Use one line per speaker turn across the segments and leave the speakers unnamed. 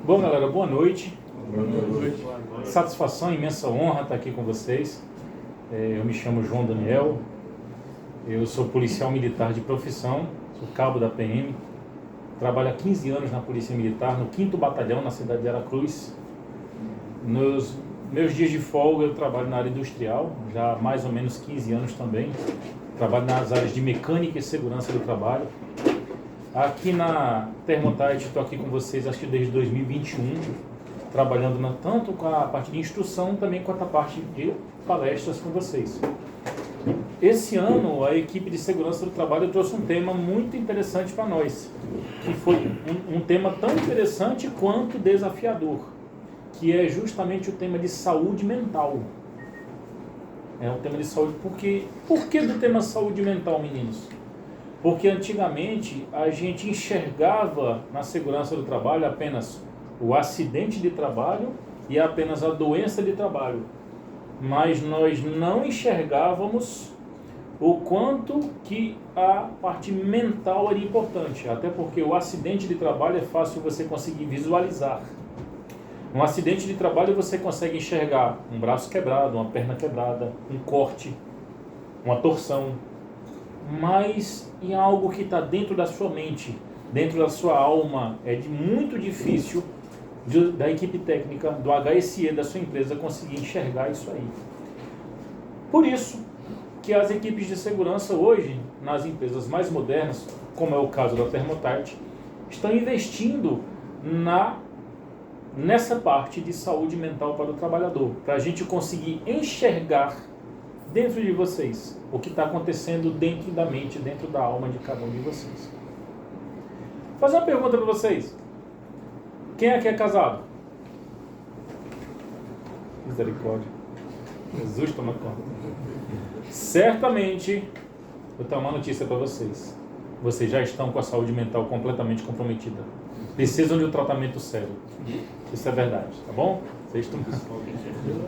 Bom, galera, boa noite.
Boa noite.
Satisfação, imensa honra estar aqui com vocês. Eu me chamo João Daniel, eu sou policial militar de profissão, sou cabo da PM, trabalho há 15 anos na Polícia Militar, no 5º Batalhão, na cidade de Aracruz. Nos meus dias de folga eu trabalho na área industrial, já há mais ou menos 15 anos também. Trabalho nas áreas de mecânica e segurança do trabalho. Aqui na Thermotite, estou aqui com vocês acho que desde 2021, trabalhando tanto com a parte de instrução, também com a parte de palestras com vocês. Esse ano, a equipe de segurança do trabalho trouxe um tema muito interessante para nós, que foi um tema tão interessante quanto desafiador, que é justamente o tema de saúde mental. É um tema de saúde, por que do tema saúde mental, meninos? Porque antigamente a gente enxergava na segurança do trabalho apenas o acidente de trabalho e apenas a doença de trabalho. Mas nós não enxergávamos o quanto que a parte mental era importante. Até porque o acidente de trabalho é fácil você conseguir visualizar. Um acidente de trabalho você consegue enxergar um braço quebrado, uma perna quebrada, um corte, uma torção. Mas em algo que está dentro da sua mente, dentro da sua alma, é muito difícil da equipe técnica, do HSE da sua empresa conseguir enxergar isso aí. Por isso que as equipes de segurança hoje, nas empresas mais modernas, como é o caso da Thermotite, estão investindo nessa parte de saúde mental para o trabalhador, para a gente conseguir enxergar dentro de vocês o que está acontecendo dentro da mente, dentro da alma de cada um de vocês. Vou fazer uma pergunta para vocês. Quem aqui é casado? Misericórdia. Jesus toma conta. Certamente, eu tenho uma notícia para vocês. Vocês já estão com a saúde mental completamente comprometida. Precisam de um tratamento sério. Isso é verdade, tá bom? Vocês estão...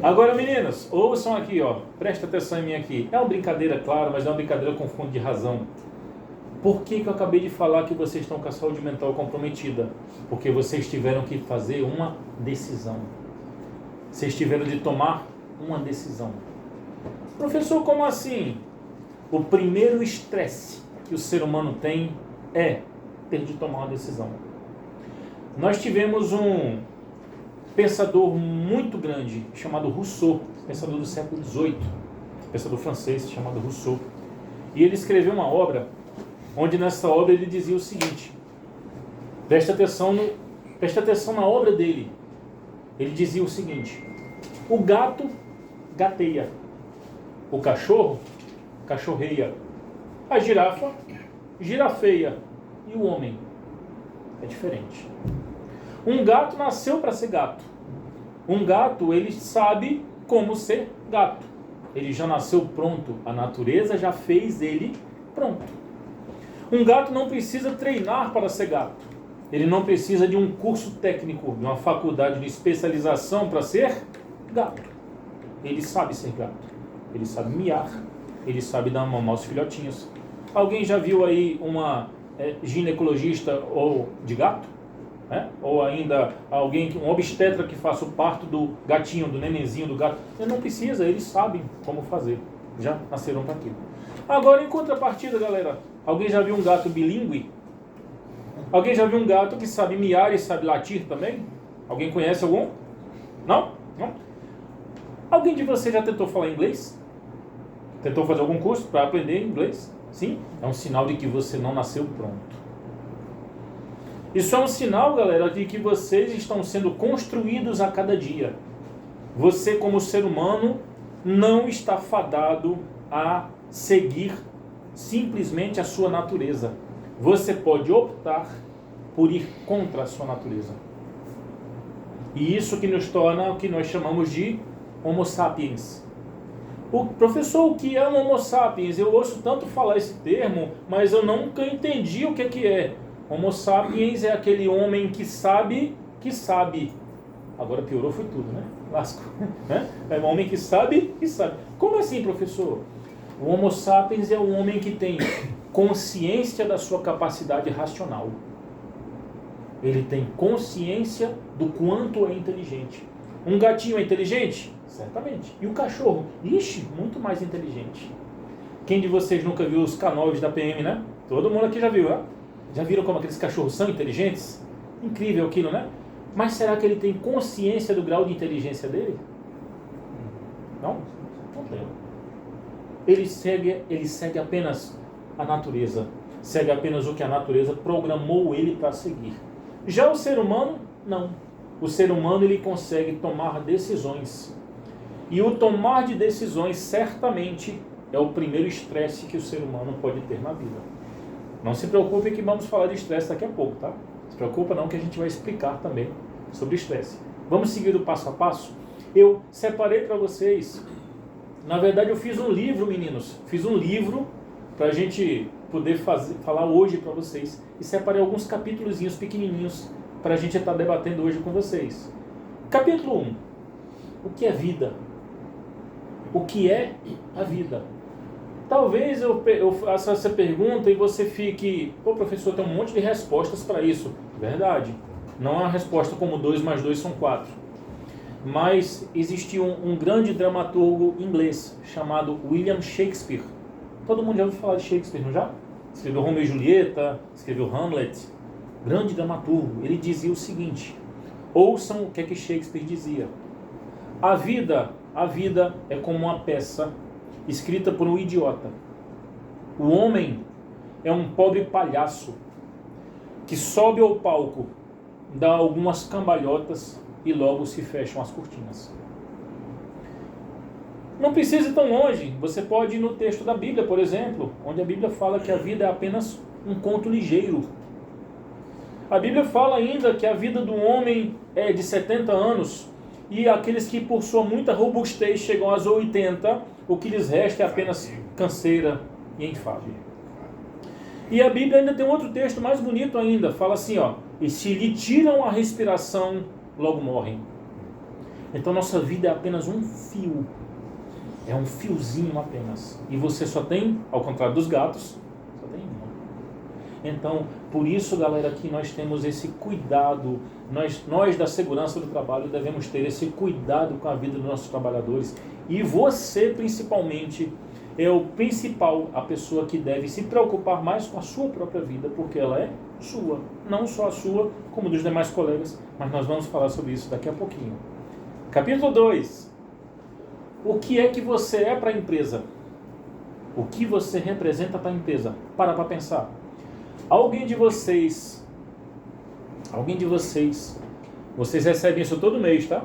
Agora, meninas, ouçam aqui, ó. Presta atenção em mim aqui. É uma brincadeira, claro, mas é uma brincadeira com fundo de razão. Por que eu acabei de falar que vocês estão com a saúde mental comprometida? Porque vocês tiveram que fazer uma decisão. Vocês tiveram de tomar uma decisão. Professor, como assim? O primeiro estresse que o ser humano tem é ter de tomar uma decisão. Nós tivemos um pensador muito grande chamado Rousseau, pensador do século XVIII, pensador francês chamado Rousseau. E ele escreveu uma obra onde nessa obra ele dizia o seguinte, presta atenção na obra dele. Ele dizia o seguinte: o gato gateia, o cachorro cachorreia, a girafa girafeia e o homem é diferente. Um gato nasceu para ser gato. Um gato, ele sabe como ser gato. Ele já nasceu pronto. A natureza já fez ele pronto. Um gato não precisa treinar para ser gato. Ele não precisa de um curso técnico, de uma faculdade de especialização para ser gato. Ele sabe ser gato. Ele sabe miar. Ele sabe dar mamar aos filhotinhos. Alguém já viu aí uma ginecologista ou de gato? Ou ainda um obstetra que faça o parto do gatinho, do nenenzinho, do gato? Ele não precisa, eles sabem como fazer. Já nasceram para aquilo. Agora, em contrapartida, galera, alguém já viu um gato bilíngue? Alguém já viu um gato que sabe miar e sabe latir também? Alguém conhece algum? Não? Não? Alguém de vocês já tentou falar inglês? Tentou fazer algum curso para aprender inglês? Sim? É um sinal de que você não nasceu pronto. Isso é um sinal, galera, de que vocês estão sendo construídos a cada dia. Você, como ser humano, não está fadado a seguir simplesmente a sua natureza. Você pode optar por ir contra a sua natureza. E isso que nos torna o que nós chamamos de Homo sapiens. Professor, o que é um Homo sapiens? Eu ouço tanto falar esse termo, mas eu nunca entendi o que é. Homo sapiens é aquele homem que sabe que sabe. Agora piorou foi tudo, né? Lasco. É um homem que sabe que sabe. Como assim, professor? O Homo sapiens é o homem que tem consciência da sua capacidade racional. Ele tem consciência do quanto é inteligente. Um gatinho é inteligente? Certamente. E o cachorro? Ixi, muito mais inteligente. Quem de vocês nunca viu os K9 da PM, né? Todo mundo aqui já viu, né? Já viram como aqueles cachorros são inteligentes? Incrível aquilo, né? Mas será que ele tem consciência do grau de inteligência dele? Não? Não tem. Ele segue apenas a natureza. Segue apenas o que a natureza programou ele para seguir. Já o ser humano, não. O ser humano, ele consegue tomar decisões. E o tomar de decisões, certamente, é o primeiro estresse que o ser humano pode ter na vida. Não se preocupe que vamos falar de estresse daqui a pouco, tá? Não se preocupa não, que a gente vai explicar também sobre estresse. Vamos seguir o passo a passo? Eu separei para vocês, na verdade eu fiz um livro, meninos. Fiz um livro para a gente poder falar hoje para vocês. E separei alguns capítulozinhos pequenininhos para a gente estar debatendo hoje com vocês. Capítulo 1. O que é vida? O que é a vida? Talvez eu faça essa pergunta e você fique... Pô, professor, tem um monte de respostas para isso. Verdade. Não é uma resposta como 2 mais 2 são 4. Mas existiu um grande dramaturgo inglês chamado William Shakespeare. Todo mundo já ouviu falar de Shakespeare, não já? Escreveu Romeu e Julieta, escreveu Hamlet. Grande dramaturgo. Ele dizia o seguinte: ouçam o que é que Shakespeare dizia. A vida é como uma peça escrita por um idiota. O homem é um pobre palhaço que sobe ao palco, dá algumas cambalhotas e logo se fecham as cortinas. Não precisa ir tão longe. Você pode ir no texto da Bíblia, por exemplo, onde a Bíblia fala que a vida é apenas um conto ligeiro. A Bíblia fala ainda que a vida do homem é de 70 anos e aqueles que por sua muita robustez chegam aos 80, o que lhes resta é apenas canseira e enfado. E a Bíblia ainda tem um outro texto mais bonito ainda, fala assim, ó: e se lhe tiram a respiração, logo morrem. Então nossa vida é apenas um fio. É um fiozinho apenas. E você só tem, ao contrário dos gatos, só tem uma. Então, por isso, galera, que nós temos esse cuidado. Nós da segurança do trabalho devemos ter esse cuidado com a vida dos nossos trabalhadores. E você, principalmente, é o principal, a pessoa que deve se preocupar mais com a sua própria vida, porque ela é sua. Não só a sua, como dos demais colegas, mas nós vamos falar sobre isso daqui a pouquinho. Capítulo 2. O que é que você é para a empresa? O que você representa para a empresa? Para pensar. Alguém de vocês, vocês recebem isso todo mês, tá?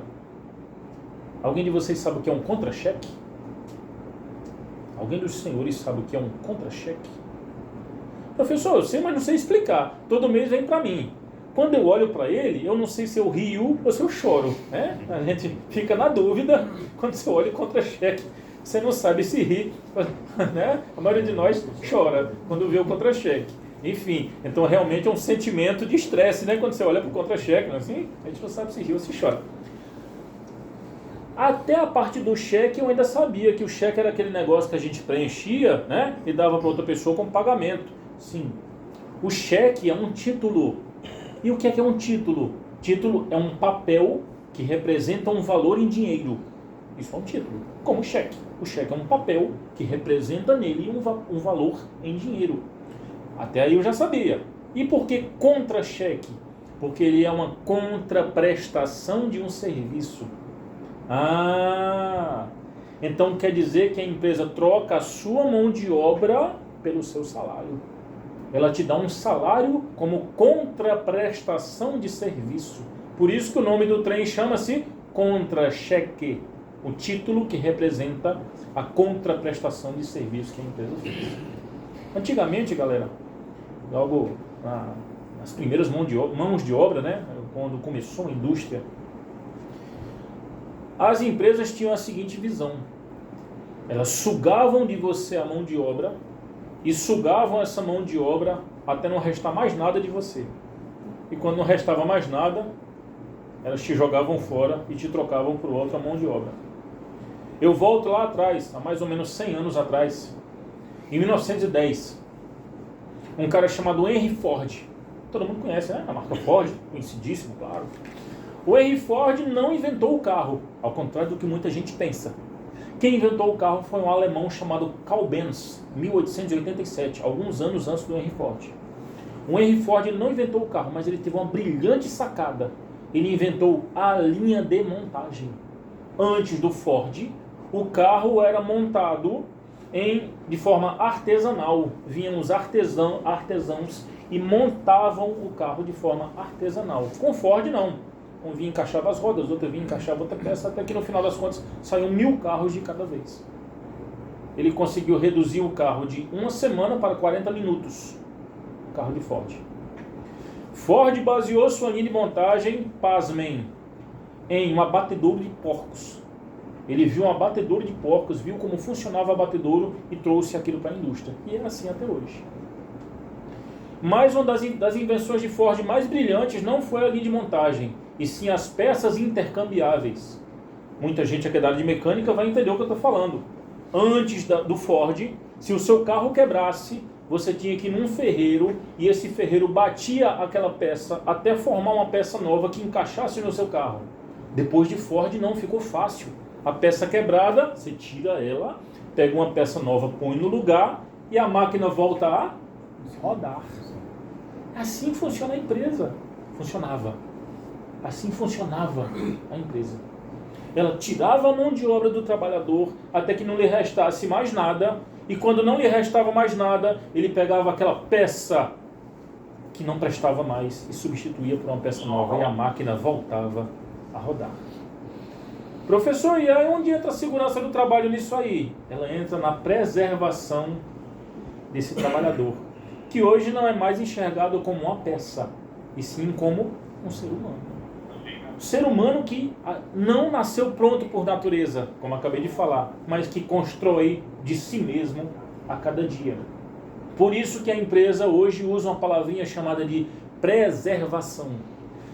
Alguém de vocês sabe o que é um contra-cheque? Alguém dos senhores sabe o que é um contra-cheque? Professor, eu sei, mas não sei explicar. Todo mês vem para mim. Quando eu olho para ele, eu não sei se eu rio ou se eu choro, né? A gente fica na dúvida quando você olha o contra-cheque. Você não sabe se ri, né? A maioria de nós chora quando vê o contra-cheque. Enfim, então realmente é um sentimento de estresse, né? Quando você olha para o contra-cheque, assim, a gente não sabe se ri ou se chora. Até a parte do cheque eu ainda sabia que o cheque era aquele negócio que a gente preenchia, né? E dava para outra pessoa como pagamento. Sim, o cheque é um título. E o que é um título? Título é um papel que representa um valor em dinheiro. Isso é um título, como o cheque. O cheque é um papel que representa nele um valor em dinheiro. Até aí eu já sabia. E por que contra-cheque? Porque ele é uma contraprestação de um serviço. Então quer dizer que a empresa troca a sua mão de obra pelo seu salário. Ela te dá um salário como contraprestação de serviço. Por isso que o nome do trem chama-se contra-cheque. O título que representa a contraprestação de serviço que a empresa fez. Antigamente, galera, logo nas primeiras mãos de obra, né, quando começou a indústria, as empresas tinham a seguinte visão: elas sugavam de você a mão de obra e sugavam essa mão de obra até não restar mais nada de você. E quando não restava mais nada, elas te jogavam fora e te trocavam por outra mão de obra. Eu volto lá atrás, há mais ou menos 100 anos atrás, em 1910, um cara chamado Henry Ford, Todo mundo conhece, né? A marca Ford, conhecidíssimo, claro. O Henry Ford não inventou o carro, ao contrário do que muita gente pensa. Quem inventou o carro foi um alemão chamado Carl Benz, 1887, alguns anos antes do Henry Ford. O Henry Ford ele não inventou o carro, mas ele teve uma brilhante sacada. Ele inventou a linha de montagem. Antes do Ford, o carro era montado de forma artesanal. Vinham os artesãos e montavam o carro de forma artesanal. Com Ford não. Um vinha encaixava as rodas, outro vinha encaixava outra peça, até que no final das contas saíam 1000 carros de cada vez. Ele conseguiu reduzir o carro de 1 semana para 40 minutos. O carro de Ford. Ford baseou sua linha de montagem, pasmem, em um abatedouro de porcos. Ele viu um abatedouro de porcos, viu como funcionava o abatedouro e trouxe aquilo para a indústria. E é assim até hoje. Mas uma das invenções de Ford mais brilhantes não foi a linha de montagem, e sim as peças intercambiáveis. Muita gente aqui da área de mecânica vai entender o que eu estou falando. Antes do Ford, se o seu carro quebrasse, você tinha que ir num ferreiro, e esse ferreiro batia aquela peça até formar uma peça nova que encaixasse no seu carro. Depois de Ford não ficou fácil. A peça quebrada, você tira ela, pega uma peça nova, põe no lugar, e a máquina volta a rodar. Assim funciona a empresa. Funcionava. Assim funcionava a empresa. Ela tirava a mão de obra do trabalhador até que não lhe restasse mais nada, e quando não lhe restava mais nada, ele pegava aquela peça que não prestava mais e substituía por uma peça nova, e a máquina voltava a rodar. Professor, e aí onde entra a segurança do trabalho nisso aí? Ela entra na preservação desse trabalhador, que hoje não é mais enxergado como uma peça, e sim como um ser humano. Um ser humano que não nasceu pronto por natureza, como acabei de falar, mas que constrói de si mesmo a cada dia. Por isso que a empresa hoje usa uma palavrinha chamada de preservação,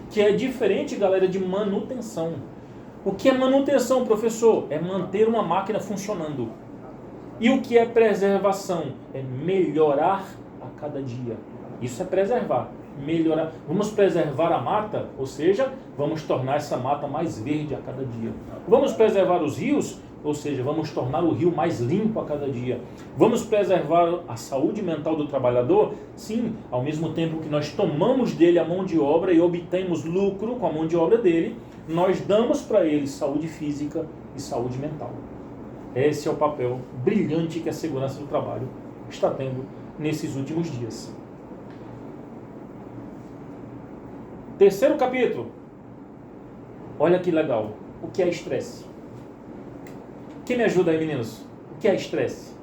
que é diferente, galera, de manutenção. O que é manutenção, professor? É manter uma máquina funcionando. E o que é preservação? É melhorar a cada dia. Isso é preservar, melhorar. Vamos preservar a mata, ou seja, vamos tornar essa mata mais verde a cada dia. Vamos preservar os rios, ou seja, vamos tornar o rio mais limpo a cada dia. Vamos preservar a saúde mental do trabalhador? Sim, ao mesmo tempo que nós tomamos dele a mão de obra e obtemos lucro com a mão de obra dele, nós damos para ele saúde física e saúde mental. Esse é o papel brilhante que a segurança do trabalho está tendo nesses últimos dias. Terceiro capítulo. Olha que legal. O que é estresse? Quem me ajuda aí, meninos? O que é estresse?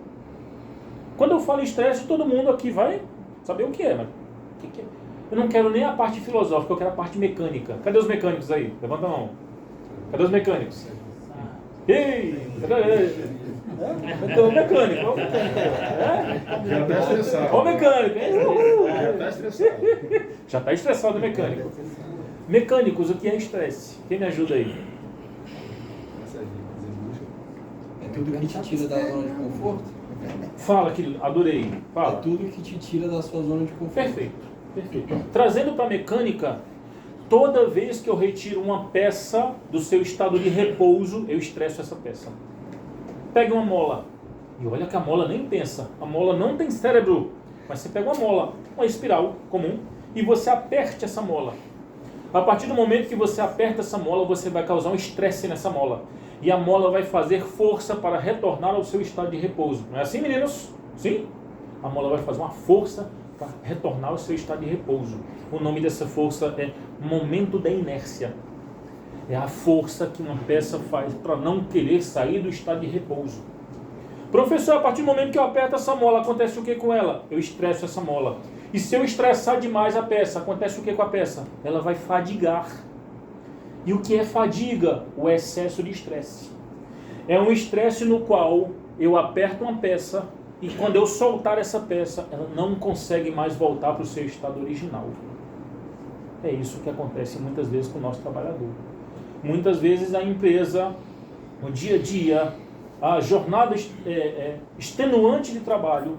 Quando eu falo estresse, todo mundo aqui vai saber o que é, mas o que é? Eu não quero nem a parte filosófica, eu quero a parte mecânica. Cadê os mecânicos aí? Levanta a mão. Cadê os mecânicos? Ei! Cadê? Então, o mecânico. Ó o mecânico.
Já está estressado.
Ó o mecânico.
Já está estressado.
Já está estressado o mecânico. Mecânicos, o que é estresse? Quem me ajuda aí?
É tudo que te tira da zona de conforto?
Fala, que adorei. Fala.
É tudo que te tira da sua zona de conforto.
Perfeito. Perfeito. Trazendo para a mecânica, toda vez que eu retiro uma peça do seu estado de repouso, eu estresso essa peça. Pega uma mola. E olha que a mola nem pensa. A mola não tem cérebro. Mas você pega uma mola, uma espiral comum, e você aperte essa mola. A partir do momento que você aperta essa mola, você vai causar um estresse nessa mola. E a mola vai fazer força para retornar ao seu estado de repouso. Não é assim, meninos? Sim? A mola vai fazer uma força para retornar ao seu estado de repouso. O nome dessa força é momento da inércia. É a força que uma peça faz para não querer sair do estado de repouso. Professor, a partir do momento que eu aperto essa mola, acontece o que com ela? Eu estresso essa mola. E se eu estressar demais a peça, acontece o que com a peça? Ela vai fadigar. E o que é fadiga? O excesso de estresse. É um estresse no qual eu aperto uma peça e quando eu soltar essa peça, ela não consegue mais voltar para o seu estado original. É isso que acontece muitas vezes com o nosso trabalhador. Muitas vezes a empresa, no dia a dia, a jornada extenuante de trabalho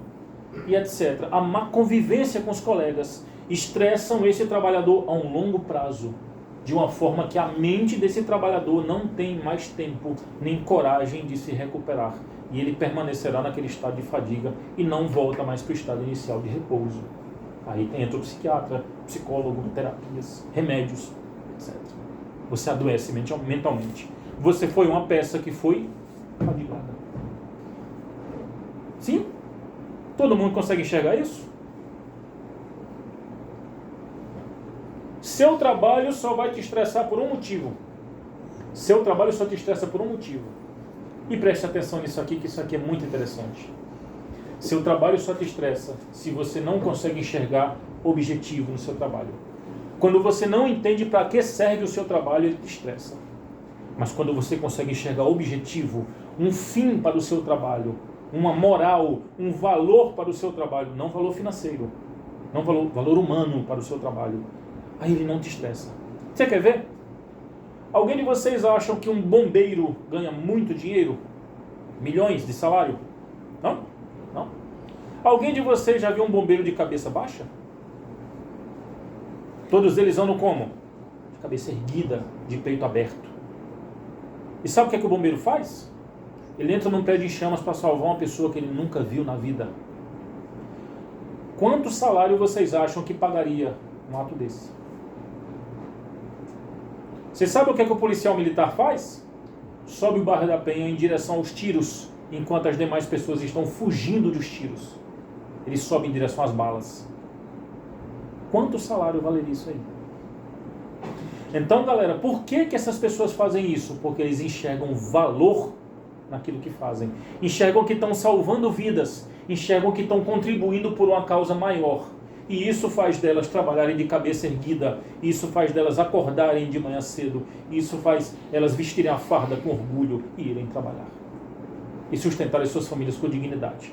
e etc. A má convivência com os colegas. estressam esse trabalhador a um longo prazo, de uma forma que a mente desse trabalhador não tem mais tempo nem coragem de se recuperar. E ele permanecerá naquele estado de fadiga e não volta mais para o estado inicial de repouso. Aí entra o psiquiatra, psicólogo, terapias, remédios, etc. Você adoece mentalmente. Você foi uma peça que foi fadigada. Sim? Todo mundo consegue enxergar isso? Seu trabalho só vai te estressar por um motivo. Seu trabalho só te estressa por um motivo. E preste atenção nisso aqui, que isso aqui é muito interessante. Seu trabalho só te estressa se você não consegue enxergar objetivo no seu trabalho. Quando você não entende para que serve o seu trabalho, ele te estressa. Mas quando você consegue enxergar objetivo, um fim para o seu trabalho, uma moral, um valor para o seu trabalho, não valor financeiro, não valor humano para o seu trabalho, aí ele não te estressa. Você quer ver? Alguém de vocês acham que um bombeiro ganha muito dinheiro? Milhões de salário? Não? Não? Alguém de vocês já viu um bombeiro de cabeça baixa? Todos eles andam como? De cabeça erguida, de peito aberto. E sabe o que o bombeiro faz? Ele entra num prédio em chamas para salvar uma pessoa que ele nunca viu na vida. Quanto salário vocês acham que pagaria um ato desse? Você sabe o que o policial militar faz? Sobe o Barra da Penha em direção aos tiros, enquanto as demais pessoas estão fugindo dos tiros. Ele sobe em direção às balas. Quanto salário valeria isso aí? Então, galera, por que essas pessoas fazem isso? Porque eles enxergam valor naquilo que fazem. Enxergam que estão salvando vidas. Enxergam que estão contribuindo por uma causa maior. E isso faz delas trabalharem de cabeça erguida. Isso faz delas acordarem de manhã cedo. Isso faz elas vestirem a farda com orgulho e irem trabalhar. E sustentarem suas famílias com dignidade.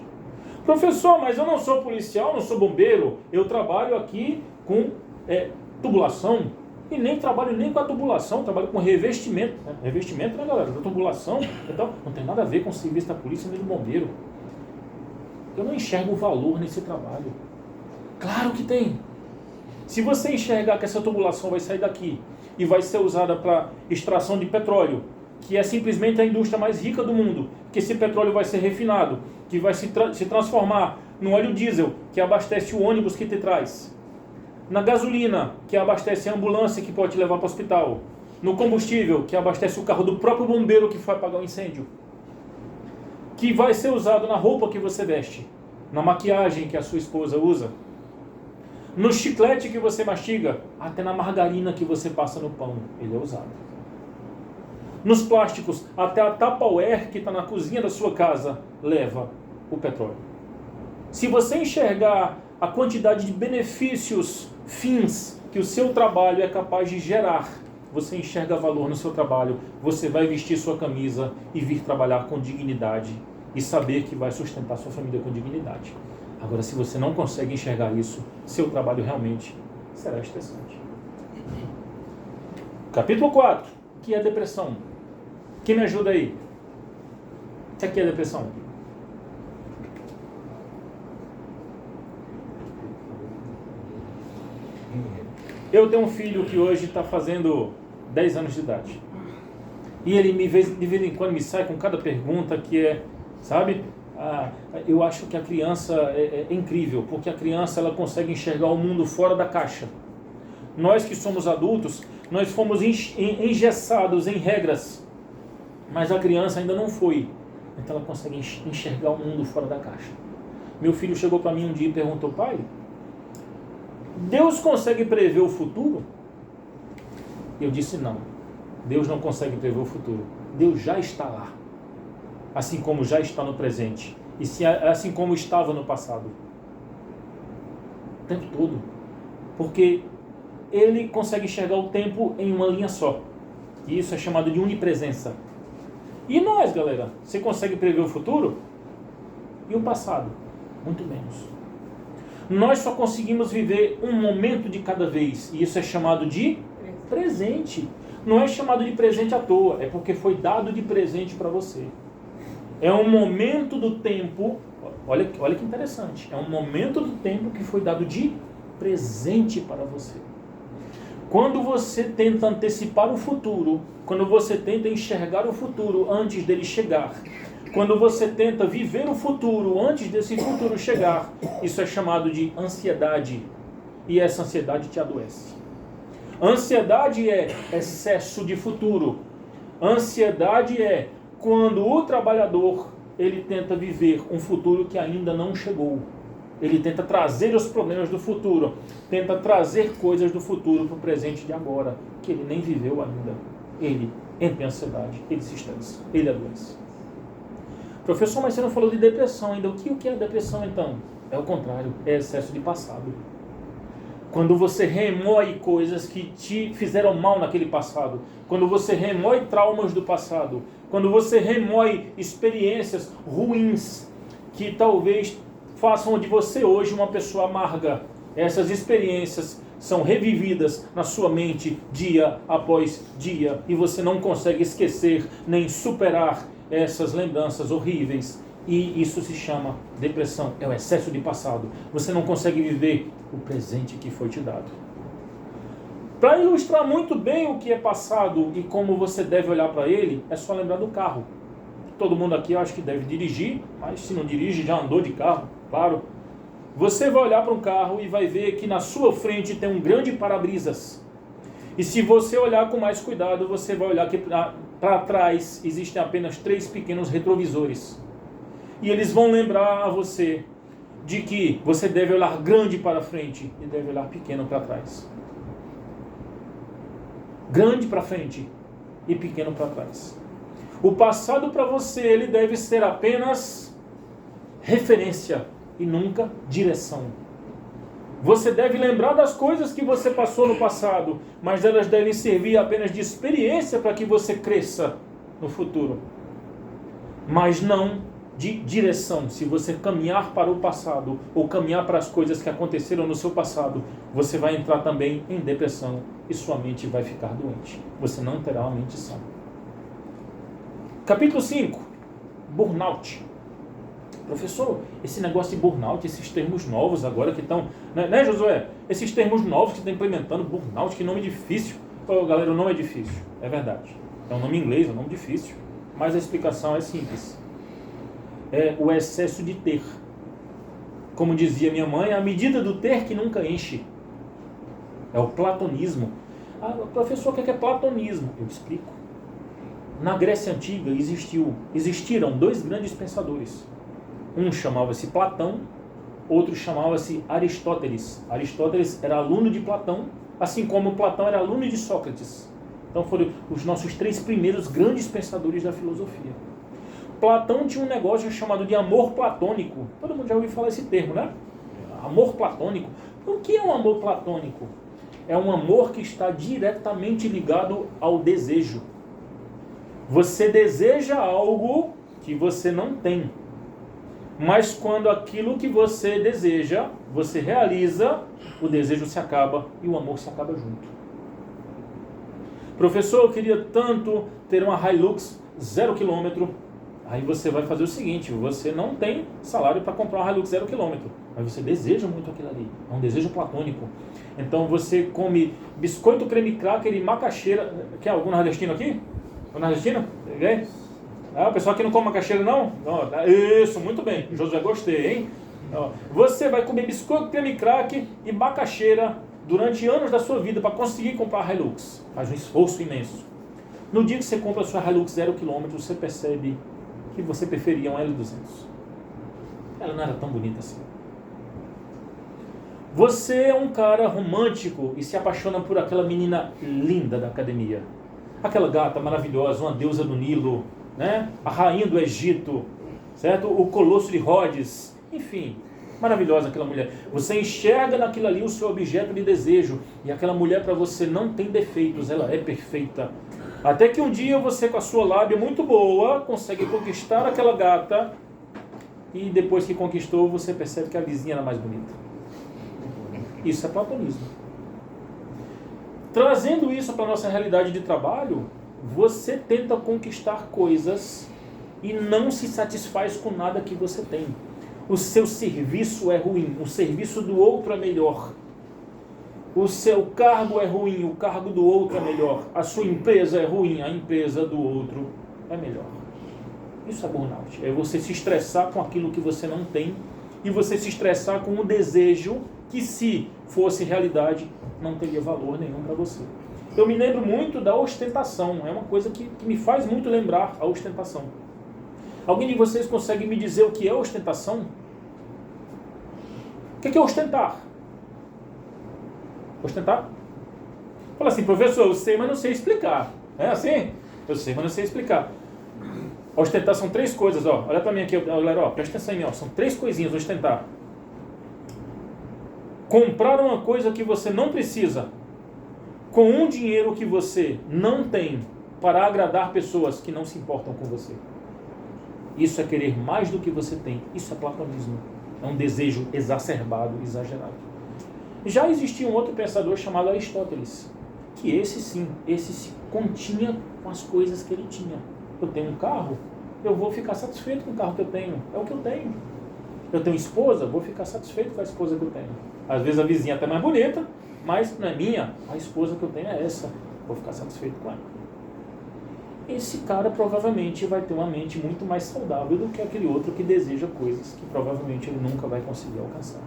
Professor, mas eu não sou policial, não sou bombeiro. Eu trabalho aqui com tubulação. E nem trabalho nem com a tubulação, trabalho com revestimento. Né? Revestimento, né, galera? Da tubulação. Então, não tem nada a ver com o serviço da polícia nem do bombeiro. Eu não enxergo o valor nesse trabalho. Claro que tem. Se você enxergar que essa tubulação vai sair daqui e vai ser usada para extração de petróleo, que é simplesmente a indústria mais rica do mundo, que esse petróleo vai ser refinado, que vai se transformar no óleo diesel, que abastece o ônibus que te traz, na gasolina, que abastece a ambulância que pode te levar para o hospital, no combustível, que abastece o carro do próprio bombeiro que vai apagar o incêndio, que vai ser usado na roupa que você veste, na maquiagem que a sua esposa usa, no chiclete que você mastiga, até na margarina que você passa no pão, ele é usado. Nos plásticos, até a Tupperware que está na cozinha da sua casa leva o petróleo. Se você enxergar a quantidade de benefícios, fins que o seu trabalho é capaz de gerar, você enxerga valor no seu trabalho, você vai vestir sua camisa e vir trabalhar com dignidade e saber que vai sustentar sua família com dignidade. Agora, se você não consegue enxergar isso, seu trabalho realmente será estressante. Capítulo 4, que é a depressão. Quem me ajuda aí? O que é a depressão? Eu tenho um filho que hoje está fazendo 10 anos de idade. E ele de vez em quando me sai com cada pergunta que é, sabe? Eu acho que a criança é incrível, porque a criança ela consegue enxergar o mundo fora da caixa. Nós que somos adultos, nós fomos engessados em regras, mas a criança ainda não foi. Então ela consegue enxergar o mundo fora da caixa. Meu filho chegou para mim um dia e perguntou: pai, Deus consegue prever o futuro? Eu disse: não, Deus não consegue prever o futuro. Deus já está lá, assim como já está no presente, e assim como estava no passado, o tempo todo, porque Ele consegue enxergar o tempo em uma linha só, e isso é chamado de onipresença. E nós, galera, você consegue prever o futuro? E o passado? Muito menos. Nós só conseguimos viver um momento de cada vez, e isso é chamado de presente. Não é chamado de presente à toa, é porque foi dado de presente para você. É um momento do tempo, olha que interessante, é um momento do tempo que foi dado de presente para você. Quando você tenta antecipar o futuro, quando você tenta enxergar o futuro antes dele chegar, quando você tenta viver o futuro antes desse futuro chegar, isso é chamado de ansiedade. E essa ansiedade te adoece. Ansiedade é excesso de futuro. Ansiedade é quando o trabalhador ele tenta viver um futuro que ainda não chegou. Ele tenta trazer os problemas do futuro, tenta trazer coisas do futuro para o presente de agora, que ele nem viveu ainda. Ele entra em ansiedade, ele se estressa, ele adoece. Professor, mas você não falou de depressão ainda. O que é a depressão então? É o contrário, é excesso de passado. Quando você remói coisas que te fizeram mal naquele passado, quando você remói traumas do passado, quando você remói experiências ruins que talvez façam de você hoje uma pessoa amarga, essas experiências são revividas na sua mente dia após dia e você não consegue esquecer nem superar essas lembranças horríveis. E isso se chama depressão, é o excesso de passado. Você não consegue viver o presente que foi te dado. Para ilustrar muito bem o que é passado e como você deve olhar para ele, é só lembrar do carro. Todo mundo aqui eu acho que deve dirigir, mas se não dirige, já andou de carro, claro. Você vai olhar para um carro e vai ver que na sua frente tem um grande para-brisas. E se você olhar com mais cuidado, você vai olhar que para trás existem apenas 3 pequenos retrovisores. E eles vão lembrar a você de que você deve olhar grande para frente e deve olhar pequeno para trás. Grande para frente e pequeno para trás. O passado para você, ele deve ser apenas referência e nunca direção. Você deve lembrar das coisas que você passou no passado, mas elas devem servir apenas de experiência para que você cresça no futuro. Mas não de direção. Se você caminhar para o passado ou caminhar para as coisas que aconteceram no seu passado, você vai entrar também em depressão e sua mente vai ficar doente. Você não terá uma mente sã. Capítulo 5. Burnout. Professor, esse negócio de burnout, esses termos novos agora que estão... Né, Josué? Esses termos novos que estão implementando, burnout, que nome difícil. Pô, galera, o nome é difícil. É verdade. É um nome em inglês, é um nome difícil. Mas a explicação é simples. É o excesso de ter. Como dizia minha mãe, a medida do ter que nunca enche. É o platonismo. Ah, professor, o que é platonismo? Eu explico. Na Grécia Antiga existiram 2 grandes pensadores. Um chamava-se Platão, outro chamava-se Aristóteles. Aristóteles era aluno de Platão, assim como Platão era aluno de Sócrates. Então foram os nossos 3 primeiros grandes pensadores da filosofia. Platão tinha um negócio chamado de amor platônico. Todo mundo já ouviu falar esse termo, né? Amor platônico. O que é um amor platônico? É um amor que está diretamente ligado ao desejo. Você deseja algo que você não tem. Mas quando aquilo que você deseja, você realiza, o desejo se acaba e o amor se acaba junto. Professor, eu queria tanto ter uma Hilux 0 km. Aí você vai fazer o seguinte, você não tem salário para comprar uma Hilux 0 km, mas você deseja muito aquilo ali, é um desejo platônico. Então você come biscoito, creme cracker e macaxeira. Quer algum nordestino aqui? O nordestino? Vem? Ah, o pessoal aqui não come macaxeira não? Não, isso, muito bem, Josué, gostei, hein? Você vai comer biscoito, creme cracker e macaxeira durante anos da sua vida para conseguir comprar a Hilux. Faz um esforço imenso. No dia que você compra a sua Hilux 0 km, você percebe que você preferia um L200. Ela não era tão bonita assim. Você é um cara romântico e se apaixona por aquela menina linda da academia. Aquela gata maravilhosa, uma deusa do Nilo, né? A rainha do Egito, certo? O Colosso de Rhodes, enfim, maravilhosa aquela mulher. Você enxerga naquilo ali o seu objeto de desejo e aquela mulher para você não tem defeitos, ela é perfeita. Até que um dia você, com a sua lábia muito boa, consegue conquistar aquela gata e depois que conquistou, você percebe que a vizinha era mais bonita. Isso é platonismo. Trazendo isso para a nossa realidade de trabalho, você tenta conquistar coisas e não se satisfaz com nada que você tem. O seu serviço é ruim, o serviço do outro é melhor. O seu cargo é ruim, o cargo do outro é melhor. A sua empresa é ruim, a empresa do outro é melhor. Isso é burnout. É você se estressar com aquilo que você não tem e você se estressar com um desejo que, se fosse realidade, não teria valor nenhum para você. Eu me lembro muito da ostentação. É uma coisa que me faz muito lembrar a ostentação. Alguém de vocês consegue me dizer o que é ostentação? O que é ostentar? Ostentar? Fala assim, professor, eu sei, mas não sei explicar. É assim? Eu sei, mas não sei explicar. Ostentar são 3 coisas, ó. Olha pra mim aqui, galera, ó. Presta atenção em mim, ó. São 3 coisinhas, ostentar. Comprar uma coisa que você não precisa, com um dinheiro que você não tem, para agradar pessoas que não se importam com você. Isso é querer mais do que você tem. Isso é platonismo. É um desejo exacerbado, exagerado. Já existia um outro pensador chamado Aristóteles, que esse se continha com as coisas que ele tinha. Eu tenho um carro, eu vou ficar satisfeito com o carro que eu tenho. É o que eu tenho. Eu tenho esposa, vou ficar satisfeito com a esposa que eu tenho. Às vezes a vizinha é até mais bonita, mas não é minha. A esposa que eu tenho é essa. Vou ficar satisfeito com ela. Esse cara provavelmente vai ter uma mente muito mais saudável do que aquele outro que deseja coisas que provavelmente ele nunca vai conseguir alcançar.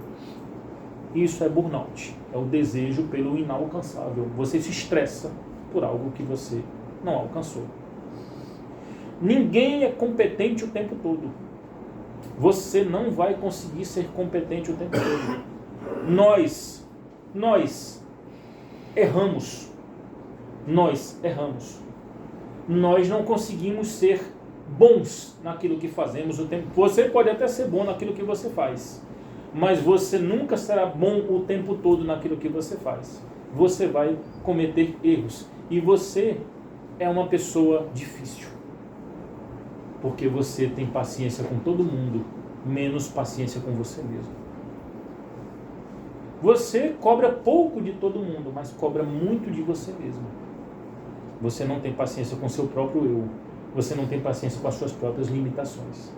Isso é burnout. É o desejo pelo inalcançável. Você se estressa por algo que você não alcançou. Ninguém é competente o tempo todo. Você não vai conseguir ser competente o tempo todo. Nós erramos. Nós erramos. Nós não conseguimos ser bons naquilo que fazemos o tempo. Você pode até ser bom naquilo que você faz, mas você nunca será bom o tempo todo naquilo que você faz. Você vai cometer erros. E você é uma pessoa difícil. Porque você tem paciência com todo mundo, menos paciência com você mesmo. Você cobra pouco de todo mundo, mas cobra muito de você mesmo. Você não tem paciência com seu próprio eu. Você não tem paciência com as suas próprias limitações.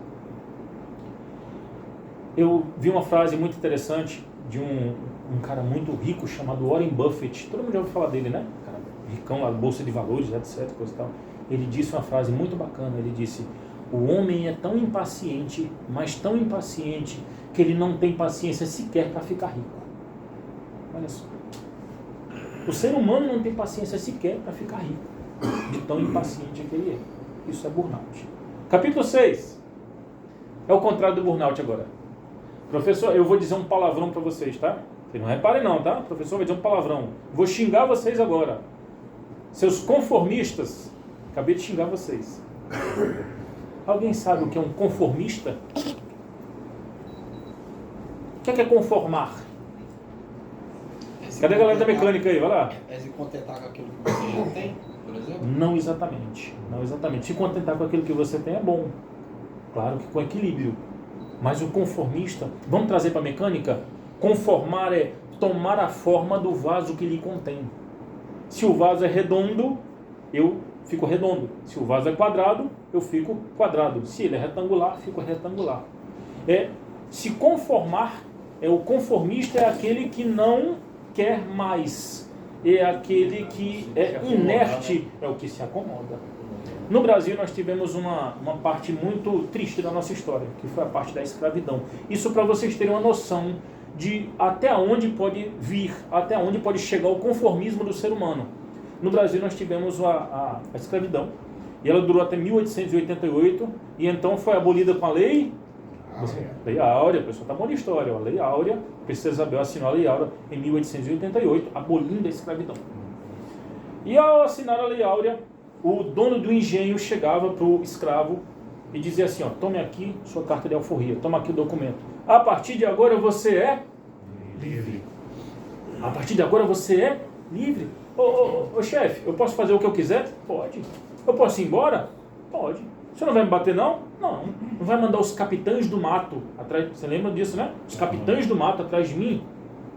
Eu vi uma frase muito interessante de um cara muito rico chamado Warren Buffett. Todo mundo já ouviu falar dele, né? Cara ricão lá, bolsa de valores, etc. Coisa e tal. Ele disse uma frase muito bacana. Ele disse: o homem é tão impaciente, mas tão impaciente, que ele não tem paciência sequer para ficar rico. Olha só. O ser humano não tem paciência sequer para ficar rico, de tão impaciente que ele é. Isso é burnout. Capítulo 6. É o contrário do burnout agora. Professor, eu vou dizer um palavrão para vocês, tá? Vocês não reparem não, tá? O professor vai dizer um palavrão. Vou xingar vocês agora. Seus conformistas. Acabei de xingar vocês. Alguém sabe o que é um conformista? O que é conformar? Cadê a galera da mecânica aí? Vai lá.
É se contentar com aquilo que você já tem, por exemplo?
Não exatamente. Não exatamente. Se contentar com aquilo que você tem é bom. Claro que com equilíbrio. Mas o conformista, vamos trazer para a mecânica? Conformar é tomar a forma do vaso que lhe contém. Se o vaso é redondo, eu fico redondo. Se o vaso é quadrado, eu fico quadrado. Se ele é retangular, fico retangular. Se conformar, o conformista é aquele que não quer mais. É aquele que é inerte, é o que se acomoda. No Brasil nós tivemos uma parte muito triste da nossa história, que foi a parte da escravidão. Isso para vocês terem uma noção de até onde pode vir, até onde pode chegar o conformismo do ser humano. No Brasil nós tivemos a escravidão, e ela durou até 1888, e então foi abolida com a Lei Áurea. O pessoal está bom de história, a Lei Áurea, a princesa Isabel assinou a Lei Áurea em 1888, abolindo a escravidão. E ao assinar a Lei Áurea, o dono do engenho chegava para o escravo e dizia assim, ó, tome aqui sua carta de alforria, toma aqui o documento. A partir de agora você é livre. A partir de agora você é livre. Ô chefe, eu posso fazer o que eu quiser? Pode. Eu posso ir embora? Pode. Você não vai me bater não? Não. Não vai mandar os capitães do mato atrás. Você lembra disso, né? Os capitães do mato atrás de mim?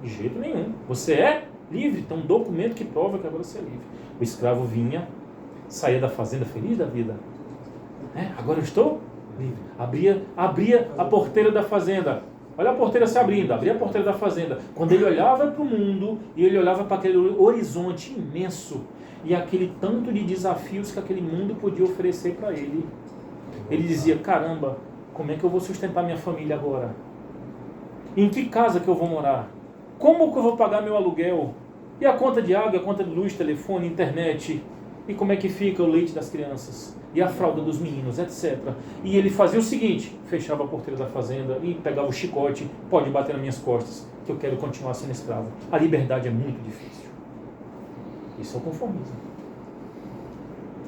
De jeito nenhum. Você é livre. Tem um documento que prova que agora você é livre. O escravo vinha, saía da fazenda feliz da vida. Agora eu estou livre. Abria a porteira da fazenda. Olha a porteira se abrindo, abria a porteira da fazenda. Quando ele olhava para o mundo, e ele olhava para aquele horizonte imenso, e aquele tanto de desafios que aquele mundo podia oferecer para ele, ele dizia, caramba, como é que eu vou sustentar minha família agora? Em que casa que eu vou morar? Como que eu vou pagar meu aluguel? E a conta de água, a conta de luz, telefone, internet? E como é que fica o leite das crianças? E a fralda dos meninos, etc. E ele fazia o seguinte, fechava a porteira da fazenda e pegava o chicote, pode bater nas minhas costas, que eu quero continuar sendo escravo. A liberdade é muito difícil. Isso é o conformismo.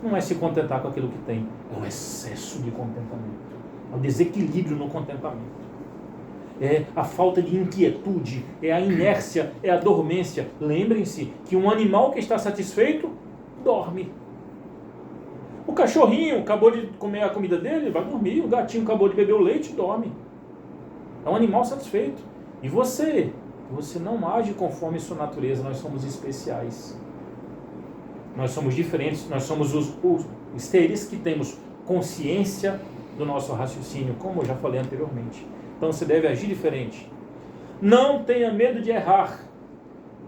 Não é se contentar com aquilo que tem, é o excesso de contentamento. É o desequilíbrio no contentamento. É a falta de inquietude, é a inércia, é a dormência. Lembrem-se que um animal que está satisfeito, dorme. O cachorrinho acabou de comer a comida dele, vai dormir. O gatinho acabou de beber o leite, dorme. É um animal satisfeito. E você não age conforme sua natureza. Nós somos especiais. Nós somos diferentes. Nós somos os seres que temos consciência do nosso raciocínio, como eu já falei anteriormente. Então você deve agir diferente. Não tenha medo de errar.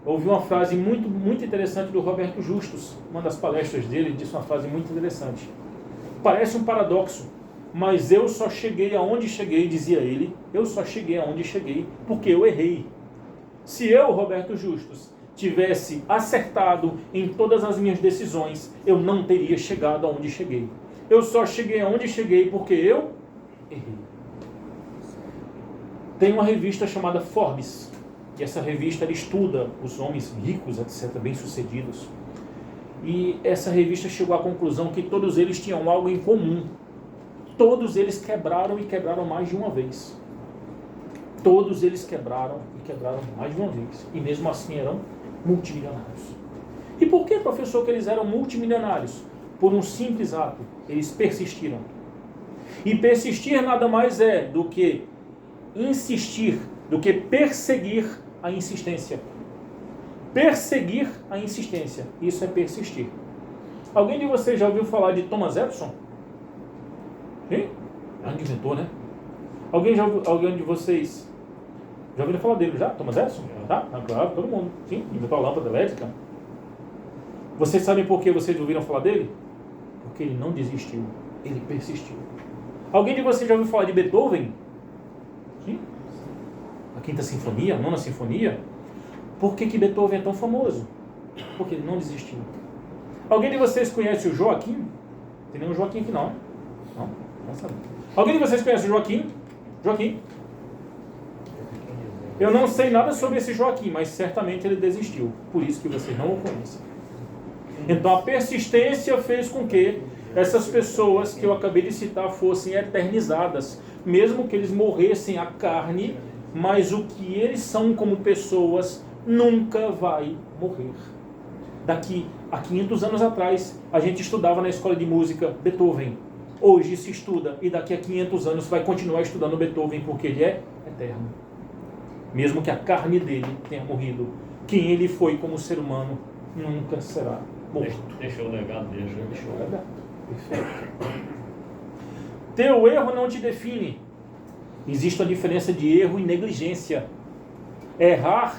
Ouvi uma frase muito, muito interessante do Roberto Justus. Uma das palestras dele disse uma frase muito interessante. Parece um paradoxo, mas eu só cheguei aonde cheguei, dizia ele. Eu só cheguei aonde cheguei porque eu errei. Se eu, Roberto Justus, tivesse acertado em todas as minhas decisões, eu não teria chegado aonde cheguei. Eu só cheguei aonde cheguei porque eu errei. Tem uma revista chamada Forbes, e essa revista ela estuda os homens ricos, etc., bem-sucedidos. E essa revista chegou à conclusão que todos eles tinham algo em comum. Todos eles quebraram e quebraram mais de uma vez. Todos eles quebraram e quebraram mais de uma vez. E mesmo assim eram multimilionários. E por que, professor, que eles eram multimilionários? Por um simples ato. Eles persistiram. E persistir nada mais é do que insistir, do que perseguir a insistência. Perseguir a insistência. Isso é persistir. Alguém de vocês já ouviu falar de Thomas Edison? Sim? Grande inventor, né? Alguém de vocês já ouviu falar dele já? Thomas Edison? Tá? Claro, todo mundo. Sim, inventou a lâmpada elétrica. Vocês sabem por que vocês ouviram falar dele? Porque ele não desistiu. Ele persistiu. Alguém de vocês já ouviu falar de Beethoven? Sim? A Quinta Sinfonia, a Nona Sinfonia. Por que Beethoven é tão famoso? Porque ele não desistiu. Alguém de vocês conhece o Joaquim? Tem nenhum Joaquim aqui não? Não sabe. Alguém de vocês conhece o Joaquim? Joaquim? Eu não sei nada sobre esse Joaquim, mas certamente ele desistiu. Por isso que vocês não o conhecem. Então a persistência fez com que essas pessoas que eu acabei de citar fossem eternizadas. Mesmo que eles morressem a carne, mas o que eles são como pessoas nunca vai morrer. Daqui a 500 anos atrás, a gente estudava na escola de música Beethoven. Hoje se estuda e daqui a 500 anos vai continuar estudando Beethoven porque ele é eterno. Mesmo que a carne dele tenha morrido, quem ele foi como ser humano nunca será morto.
Deixou o legado dele.
Deixou o legado. Perfeito. Teu erro não te define. Existe a diferença de erro e negligência. Errar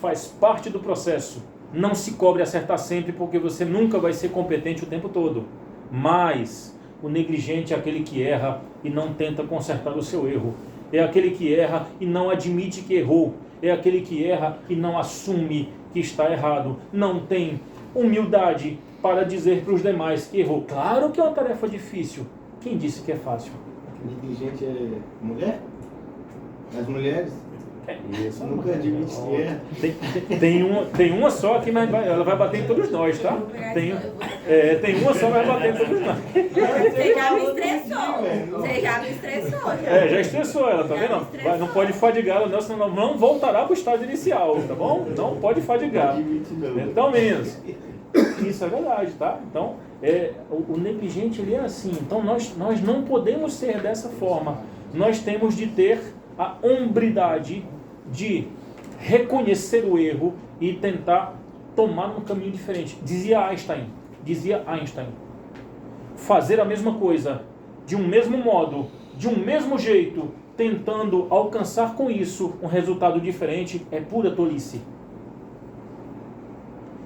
faz parte do processo. Não se cobre acertar sempre, porque você nunca vai ser competente o tempo todo. Mas o negligente é aquele que erra e não tenta consertar o seu erro. É aquele que erra e não admite que errou. É aquele que erra e não assume que está errado. Não tem humildade para dizer para os demais que errou. Claro que é uma tarefa difícil. Quem disse que é fácil?
Negligente é mulher? As mulheres?
Isso,
nunca admite que é.
Tem uma só aqui, mas ela vai bater em todos nós, tá? Tem uma só, mas vai bater em todos nós.
Você já me estressou. Você já me estressou.
Já estressou ela, tá vendo? Não pode fadigá-la, não, senão não voltará para o estágio inicial, tá bom? Não pode fadigar. Então, meninos, isso é verdade, tá? Então, o negligente, ele é assim. Então, nós não podemos ser dessa forma. Nós temos de ter a hombridade de reconhecer o erro e tentar tomar um caminho diferente. Dizia Einstein, fazer a mesma coisa, de um mesmo modo, de um mesmo jeito, tentando alcançar com isso um resultado diferente, é pura tolice.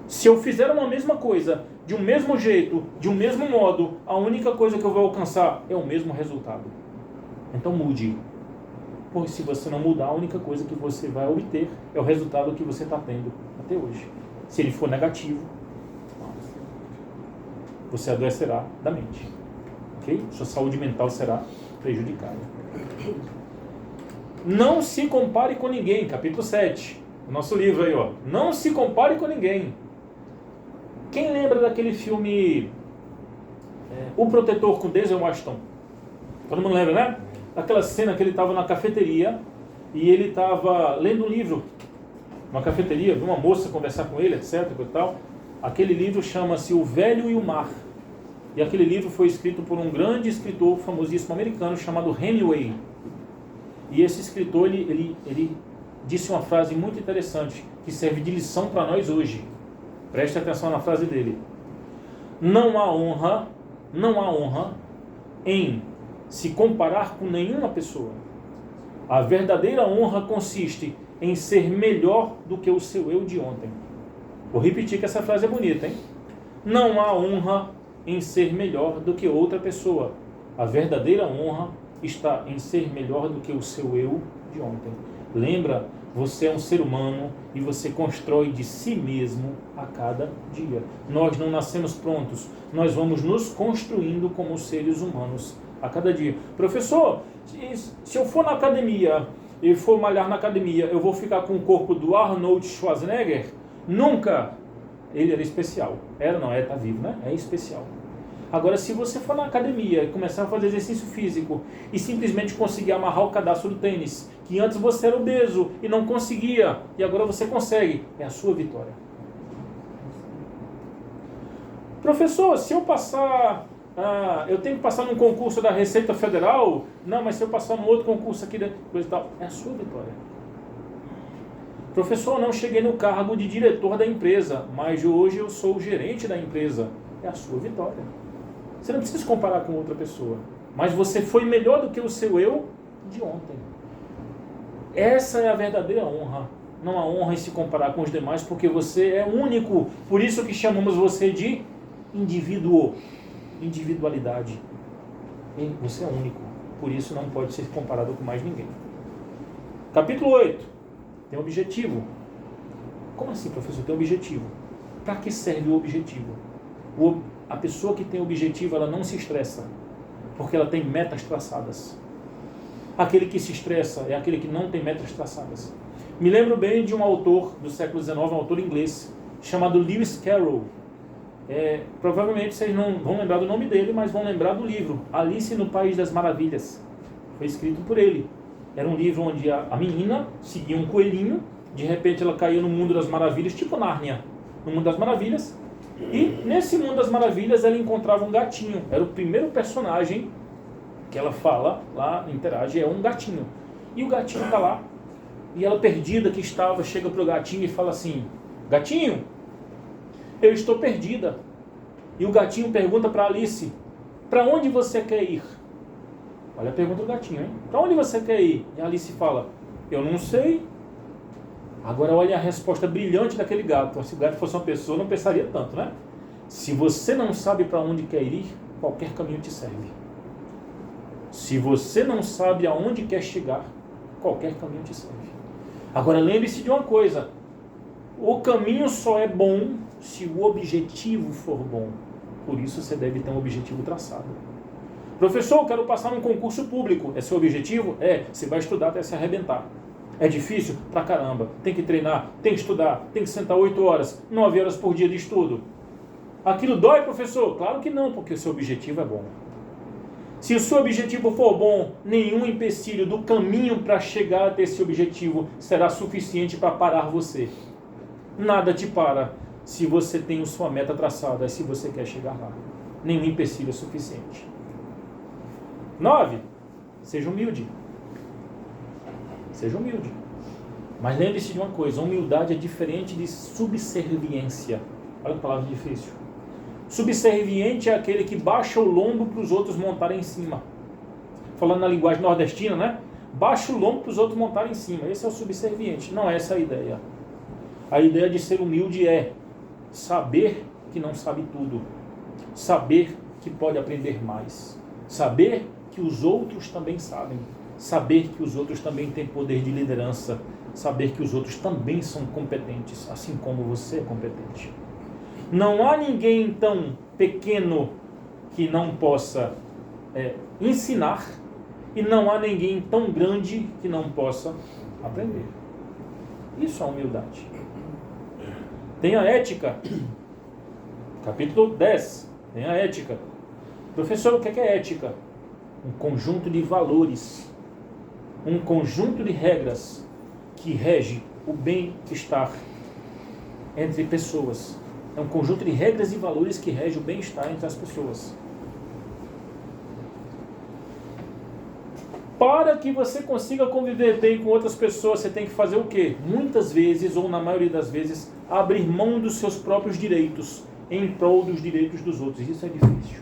Se eu fizer uma mesma coisa, de um mesmo jeito, de um mesmo modo, a única coisa que eu vou alcançar é o mesmo resultado. Então mude. Pois se você não mudar, a única coisa que você vai obter é o resultado que você está tendo até hoje. Se ele for negativo, você adoecerá da mente. Ok? Sua saúde mental será prejudicada. Não se compare com ninguém. Capítulo 7. O nosso livro aí, ó. Não se compare com ninguém. Quem lembra daquele filme O Protetor com Denzel Washington? Todo mundo lembra, né? Daquela cena que ele estava na cafeteria e ele estava lendo um livro. Uma cafeteria, viu uma moça conversar com ele, etc. E tal. Aquele livro chama-se O Velho e o Mar. E aquele livro foi escrito por um grande escritor famosíssimo americano chamado Hemingway. E esse escritor, ele disse uma frase muito interessante, que serve de lição para nós hoje. Preste atenção na frase dele. Não há honra em se comparar com nenhuma pessoa. A verdadeira honra consiste em ser melhor do que o seu eu de ontem. Vou repetir que essa frase é bonita, hein? Não há honra em ser melhor do que outra pessoa. A verdadeira honra está em ser melhor do que o seu eu de ontem. Lembra, você é um ser humano e você constrói de si mesmo a cada dia. Nós não nascemos prontos, nós vamos nos construindo como seres humanos a cada dia. Professor, se eu for na academia e for malhar na academia, eu vou ficar com o corpo do Arnold Schwarzenegger? Nunca! Ele era especial. Era, não, tá vivo, né? É especial. Agora, se você for na academia e começar a fazer exercício físico e simplesmente conseguir amarrar o cadastro do tênis, que antes você era obeso e não conseguia, e agora você consegue, é a sua vitória. Professor, se eu passar... eu tenho que passar num concurso da Receita Federal? Não, mas se eu passar num outro concurso aqui, coisa e tal, é a sua vitória. Professor, não cheguei no cargo de diretor da empresa, mas hoje eu sou o gerente da empresa. É a sua vitória. Você não precisa se comparar com outra pessoa, mas você foi melhor do que o seu eu de ontem. Essa é a verdadeira honra. Não há honra em se comparar com os demais, porque você é único. Por isso que chamamos você de indivíduo. Individualidade. E você é único. Por isso não pode ser comparado com mais ninguém. Capítulo 8. Tem objetivo. Como assim, professor? Tem objetivo. Para que serve o objetivo? A pessoa que tem objetivo, ela não se estressa, porque ela tem metas traçadas. Aquele que se estressa é aquele que não tem metas traçadas. Me lembro bem de um autor do século XIX, um autor inglês, chamado Lewis Carroll. Provavelmente vocês não vão lembrar do nome dele, mas vão lembrar do livro Alice no País das Maravilhas. Foi escrito por ele. Era um livro onde a menina seguia um coelhinho, de repente ela caía no mundo das maravilhas, tipo Nárnia, no mundo das maravilhas. E nesse mundo das maravilhas ela encontrava um gatinho. Era o primeiro personagem que ela fala lá, interage, é um gatinho. E o gatinho está lá. E ela, perdida que estava, chega para o gatinho e fala assim: gatinho, eu estou perdida. E o gatinho pergunta para Alice: para onde você quer ir? Olha a pergunta do gatinho, hein? Para onde você quer ir? E a Alice fala: eu não sei. Agora olha a resposta brilhante daquele gato. Se o gato fosse uma pessoa, não pensaria tanto, né? Se você não sabe para onde quer ir, qualquer caminho te serve. Se você não sabe aonde quer chegar, qualquer caminho te serve. Agora lembre-se de uma coisa: o caminho só é bom se o objetivo for bom. Por isso você deve ter um objetivo traçado. Professor, eu quero passar num concurso público. É seu objetivo? Você vai estudar até se arrebentar. É difícil? Pra caramba. Tem que treinar, tem que estudar, tem que sentar 8 horas, 9 horas por dia de estudo. Aquilo dói, professor? Claro que não, porque o seu objetivo é bom. Se o seu objetivo for bom, nenhum empecilho do caminho para chegar até esse objetivo será suficiente para parar você. Nada te para se você tem a sua meta traçada, se você quer chegar lá. Nenhum empecilho é suficiente. 9. Seja humilde. Seja humilde. Mas lembre-se de uma coisa: humildade é diferente de subserviência. Olha a palavra difícil. Subserviente é aquele que baixa o lombo para os outros montarem em cima. Falando na linguagem nordestina, né? baixa o lombo para os outros montarem em cima. Esse é o subserviente. Não é essa a ideia. A ideia de ser humilde é saber que não sabe tudo. Saber que pode aprender mais. Saber que os outros também sabem. Saber que os outros também têm poder de liderança. Saber que os outros também são competentes, assim como você é competente. Não há ninguém tão pequeno que não possa ensinar, e não há ninguém tão grande que não possa aprender. Isso é humildade. Tem a ética, capítulo 10, tem a ética. Professor, o que é ética? Um conjunto de valores, um conjunto de regras que rege o bem-estar entre pessoas. É um conjunto de regras e valores que rege o bem-estar entre as pessoas. Para que você consiga conviver bem com outras pessoas, você tem que fazer o quê? Muitas vezes, ou na maioria das vezes, abrir mão dos seus próprios direitos em prol dos direitos dos outros. Isso é difícil.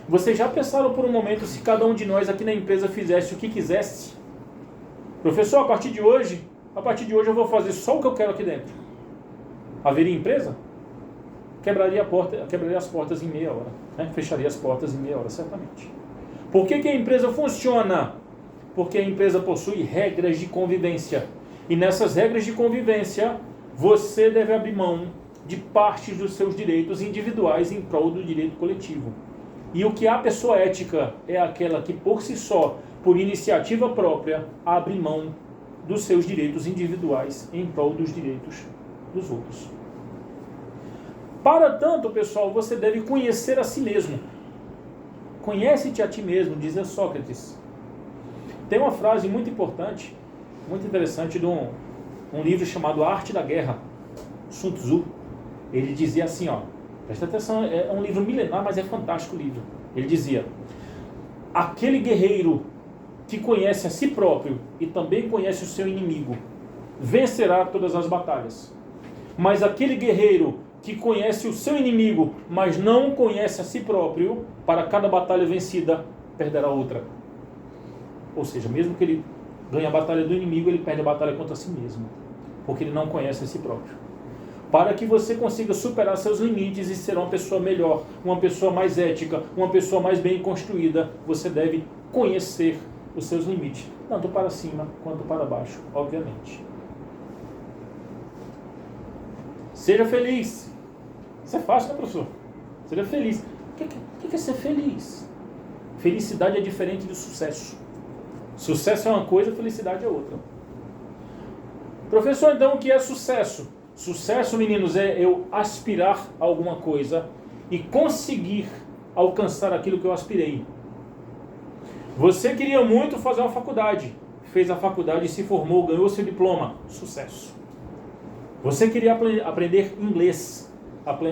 Vocês já pensaram por um momento se cada um de nós aqui na empresa fizesse o que quisesse? Professor, a partir de hoje eu vou fazer só o que eu quero aqui dentro. Haveria empresa? Quebraria as portas em meia hora. Né? Fecharia as portas em meia hora, certamente. Por que a empresa funciona? Porque a empresa possui regras de convivência. E nessas regras de convivência, você deve abrir mão de partes dos seus direitos individuais em prol do direito coletivo. E o que a pessoa ética é aquela que, por si só, por iniciativa própria, abre mão dos seus direitos individuais em prol dos direitos dos outros. Para tanto, pessoal, você deve conhecer a si mesmo. Conhece-te a ti mesmo, dizia Sócrates. Tem uma frase muito importante, muito interessante, de um livro chamado A Arte da Guerra, Sun Tzu. Ele dizia assim, presta atenção, é um livro milenar, mas é fantástico o livro. Ele dizia: aquele guerreiro que conhece a si próprio e também conhece o seu inimigo, vencerá todas as batalhas. Mas aquele guerreiro que conhece o seu inimigo, mas não conhece a si próprio, para cada batalha vencida, perderá outra. Ou seja, mesmo que ele ganhe a batalha do inimigo, ele perde a batalha contra si mesmo, porque ele não conhece a si próprio. Para que você consiga superar seus limites e ser uma pessoa melhor, uma pessoa mais ética, uma pessoa mais bem construída, você deve conhecer os seus limites, tanto para cima quanto para baixo, obviamente. Seja feliz. Isso é fácil, né, professor? Seja feliz. O que é ser feliz? Felicidade é diferente de sucesso. Sucesso é uma coisa, felicidade é outra. Professor, então o que é sucesso? Sucesso, meninos, é eu aspirar a alguma coisa e conseguir alcançar aquilo que eu aspirei. Você queria muito fazer uma faculdade, fez a faculdade, se formou, ganhou seu diploma, sucesso. Você queria aprender inglês,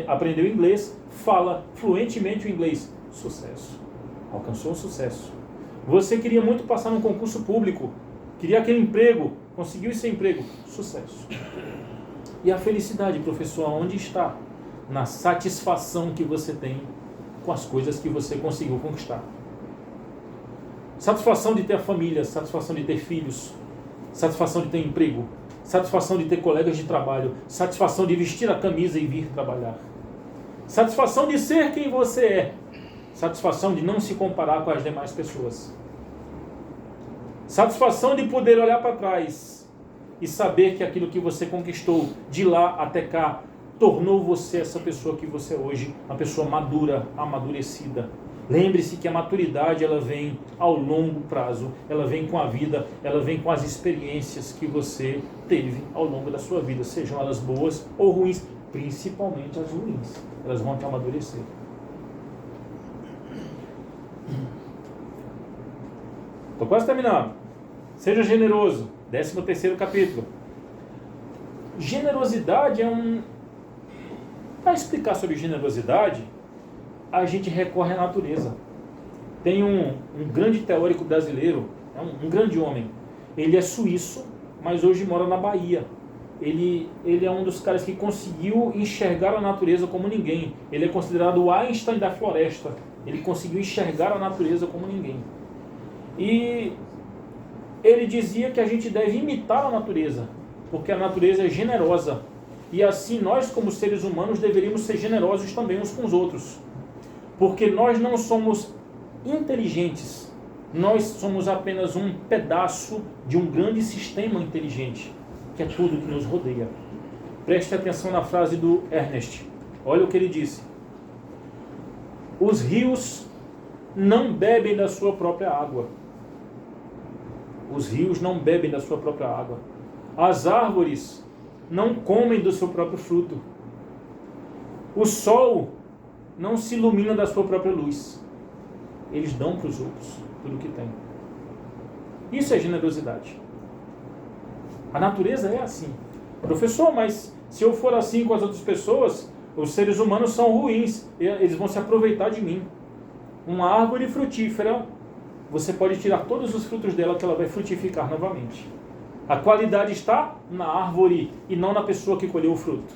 aprendeu inglês, fala fluentemente o inglês, sucesso. Alcançou o sucesso. Você queria muito passar num concurso público, queria aquele emprego, conseguiu esse emprego, sucesso. E a felicidade, professor, onde está? Na satisfação que você tem com as coisas que você conseguiu conquistar. Satisfação de ter família, satisfação de ter filhos, satisfação de ter emprego, satisfação de ter colegas de trabalho, satisfação de vestir a camisa e vir trabalhar. Satisfação de ser quem você é, satisfação de não se comparar com as demais pessoas. Satisfação de poder olhar para trás e saber que aquilo que você conquistou de lá até cá tornou você essa pessoa que você é hoje, uma pessoa madura, amadurecida. Lembre-se que a maturidade ela vem ao longo prazo, ela vem com a vida, ela vem com as experiências que você teve ao longo da sua vida, sejam elas boas ou ruins, principalmente as ruins, elas vão te amadurecer. Estou quase terminando. Seja generoso, 13º capítulo. Generosidade é Para explicar sobre generosidade, a gente recorre à natureza. Tem um grande teórico brasileiro, um grande homem. Ele é suíço, mas hoje mora na Bahia. Ele é um dos caras que conseguiu enxergar a natureza como ninguém. Ele é considerado o Einstein da floresta. Ele conseguiu enxergar a natureza como ninguém. E ele dizia que a gente deve imitar a natureza, porque a natureza é generosa. E assim nós, como seres humanos, deveríamos ser generosos também uns com os outros. Porque nós não somos inteligentes, nós somos apenas um pedaço de um grande sistema inteligente, que é tudo que nos rodeia. Preste atenção na frase do Ernest. Olha o que ele disse. Os rios não bebem da sua própria água. Os rios não bebem da sua própria água. As árvores não comem do seu próprio fruto. O sol não se ilumina da sua própria luz. Eles dão para os outros tudo o que têm. Isso é generosidade. A natureza é assim. Professor, mas se eu for assim com as outras pessoas, os seres humanos são ruins, eles vão se aproveitar de mim. Uma árvore frutífera, você pode tirar todos os frutos dela que ela vai frutificar novamente. A qualidade está na árvore e não na pessoa que colheu o fruto.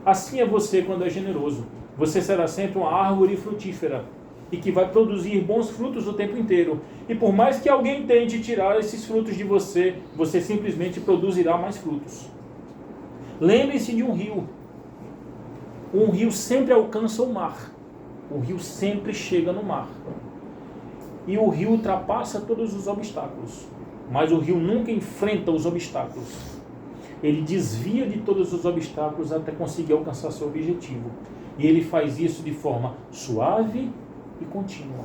Assim é você quando é generoso. Você será sempre uma árvore frutífera e que vai produzir bons frutos o tempo inteiro. E por mais que alguém tente tirar esses frutos de você, você simplesmente produzirá mais frutos. Lembre-se de um rio. Um rio sempre alcança o mar. O rio sempre chega no mar. E o rio ultrapassa todos os obstáculos. Mas o rio nunca enfrenta os obstáculos. Ele desvia de todos os obstáculos até conseguir alcançar seu objetivo. E ele faz isso de forma suave e contínua.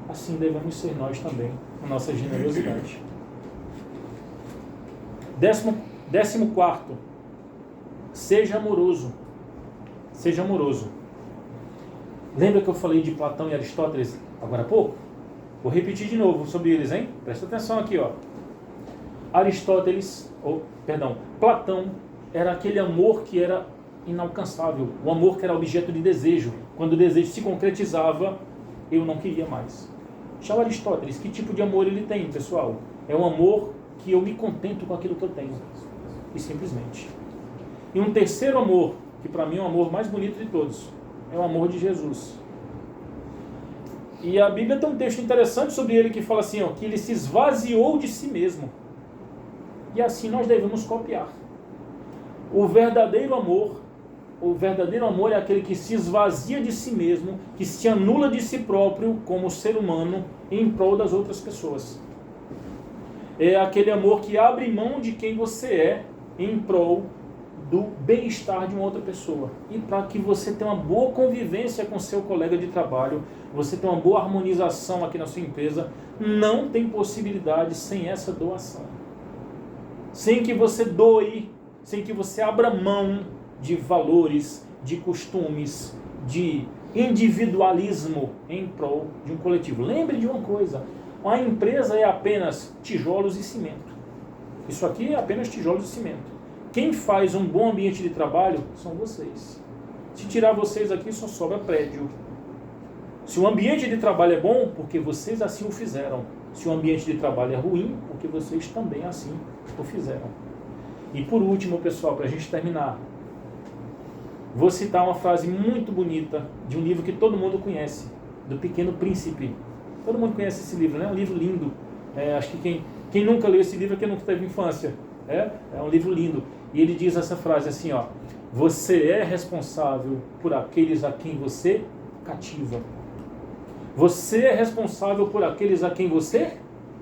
Assim devemos ser nós também, a nossa generosidade. 14º, seja amoroso. Seja amoroso. Lembra que eu falei de Platão e Aristóteles agora há pouco? Vou repetir de novo sobre eles, hein? Presta atenção aqui, ó. Platão era aquele amor que era inalcançável, o amor que era objeto de desejo. Quando o desejo se concretizava, eu não queria mais. Já o Aristóteles, que tipo de amor ele tem, pessoal? É um amor que eu me contento com aquilo que eu tenho. E simplesmente. E um terceiro amor, que para mim é o amor mais bonito de todos, é o amor de Jesus. E a Bíblia tem um texto interessante sobre ele que fala assim, ó, que ele se esvaziou de si mesmo. E assim nós devemos copiar. O verdadeiro amor é aquele que se esvazia de si mesmo, que se anula de si próprio como ser humano em prol das outras pessoas. É aquele amor que abre mão de quem você é em prol do bem-estar de uma outra pessoa. E para que você tenha uma boa convivência com seu colega de trabalho, você tenha uma boa harmonização aqui na sua empresa, não tem possibilidade sem essa doação. Sem que você doe, sem que você abra mão de valores, de costumes, de individualismo em prol de um coletivo. Lembre de uma coisa, a empresa é apenas tijolos e cimento. Isso aqui é apenas tijolos e cimento. Quem faz um bom ambiente de trabalho são vocês. Se tirar vocês aqui, só sobra prédio. Se o ambiente de trabalho é bom, porque vocês assim o fizeram. Se o ambiente de trabalho é ruim, porque vocês também assim o fizeram. E por último, pessoal, para a gente terminar, vou citar uma frase muito bonita de um livro que todo mundo conhece, do Pequeno Príncipe. Todo mundo conhece esse livro, né? É um livro lindo. Acho que quem nunca leu esse livro é quem nunca teve infância. É um livro lindo. E ele diz essa frase assim, ó: você é responsável por aqueles a quem você cativa. Você é responsável por aqueles a quem você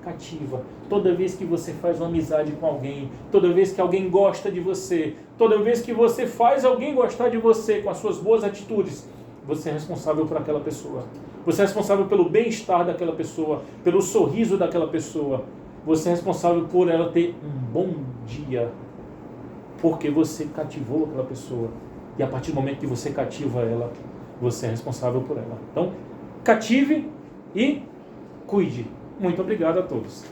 cativa. Toda vez que você faz uma amizade com alguém, toda vez que alguém gosta de você, toda vez que você faz alguém gostar de você com as suas boas atitudes, você é responsável por aquela pessoa. Você é responsável pelo bem-estar daquela pessoa, pelo sorriso daquela pessoa. Você é responsável por ela ter um bom dia, porque você cativou aquela pessoa. E a partir do momento que você cativa ela, você é responsável por ela. Então, cative e cuide. Muito obrigado a todos.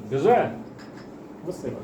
Josué, você vai.